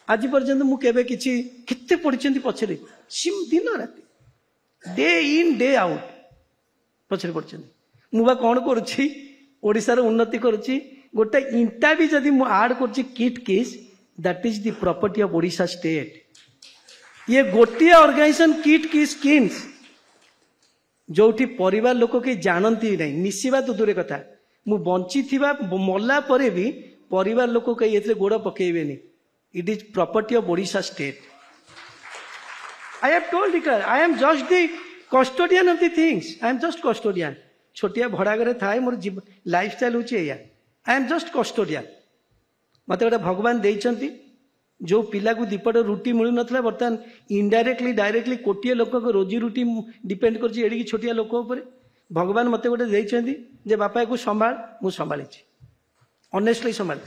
आज पर्यंत मुझे किसी केते पढ़ी पछरे सिम दिन राति डे इन डे आउट पछरे पढ़ी मुझे कौन करुशार उन्नति करुच्ची गोटे इंटा भी जदि मु आड कर किट किस that is the property of Odisha state. ये गोटे ऑर्गेनाइजेशन किट किस किन्स जो परिवार लोक के जानती नहीं मिसवा तो दूर कथा मु बंची थिबा मल्ला परे भी परिवार लोक कहीं ये गोड़ पकेबेनी। It is property of Odisha state. I have told I am just the custodian of the things. I am just custodian. छोटिया भड़ा घरे थाए मोर लाइफ स्टाइल होची एया। I am just custodian. मत गोटे भगवान देइचंती जो पिला को दीपट रुटी मिलू नथला बर्तमान इनडायरेक्टली डायरेक्टली कोटिए लोक को रोजी रुटी डिपेंड करछि एडी छोटिया लोक ऊपर भगवान मते गोटे देइचंती जे बापा को संभाल मु संभाली ऑनेस्टली संभाली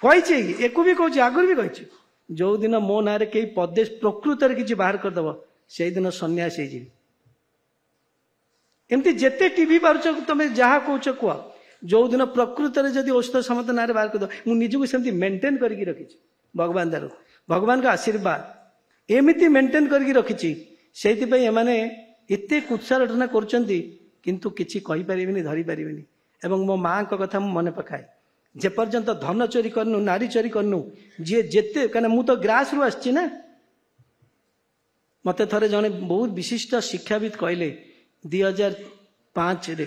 कही एको भी कहूँ आगुरी भी कही जो दिन मो ना कई पदे प्रकृत किसी बाहर करदेव से दिन सन्यास हो एमती जिते टीवी पार्छ तुम जहाँ कौच कह जो दिन प्रकृत में जब औषध समत ना बाहर करद मुझे सेमती मेंटेन करके रखी भगवान दारू भगवान का आशीर्वाद एमती मेंटेन करके रखी से एते कुत्सारटना किंतु किसी कहींपारे धरी पारे एवं मो माँ कथा मन पकाए जेपर्यंत धन चोरी करनु नारी चोरी करनु जी जेते कहीं मु तो ग्रास रु आसी ना मत थे जड़े बहुत विशिष्ट शिक्षाविद कहले 2005 रे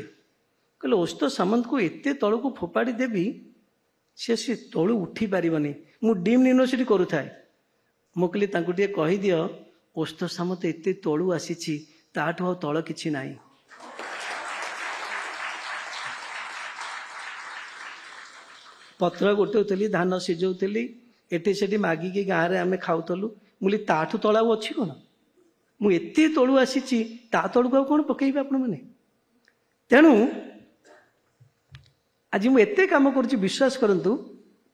कहले औषध सामंत को एते तल को फोपाड़ी देवी से तलू उठी पारनी मु डीम्ड यूनिवर्सिटी करुए मुझे टे कहीदि औषध सामंत एते तलू आसी ताठू तल किसी ना पत्र गोटे धान सिझौली एटी से मागिकी गाँव में आम खाऊलु मुझे ताठू तला अच्छी कौन मुझे तलू आसी ता तलू आ कौन पकईबे आपण मैंने तेणु आज मुझे कम कर विश्वास करंतु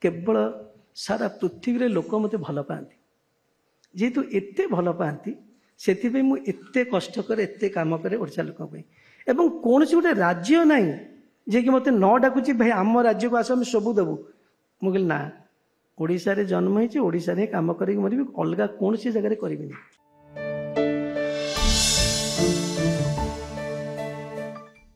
केवल सारा पृथ्वी रे लोक मते भल पाती जेहेतु एते भल पाती से मुझे कष्ट करे एते काम करे ओडिशा लोक एवं कौन गोटे राज्य नहीं जे कि मते न डाकुची भाई आम राज्य को आस आम सबू देवु मुझे ना ओडिशा रे जन्म होइछि ओडिशा रे काम करिक मरिबी अलगा कौन सी जगह करिबिनी।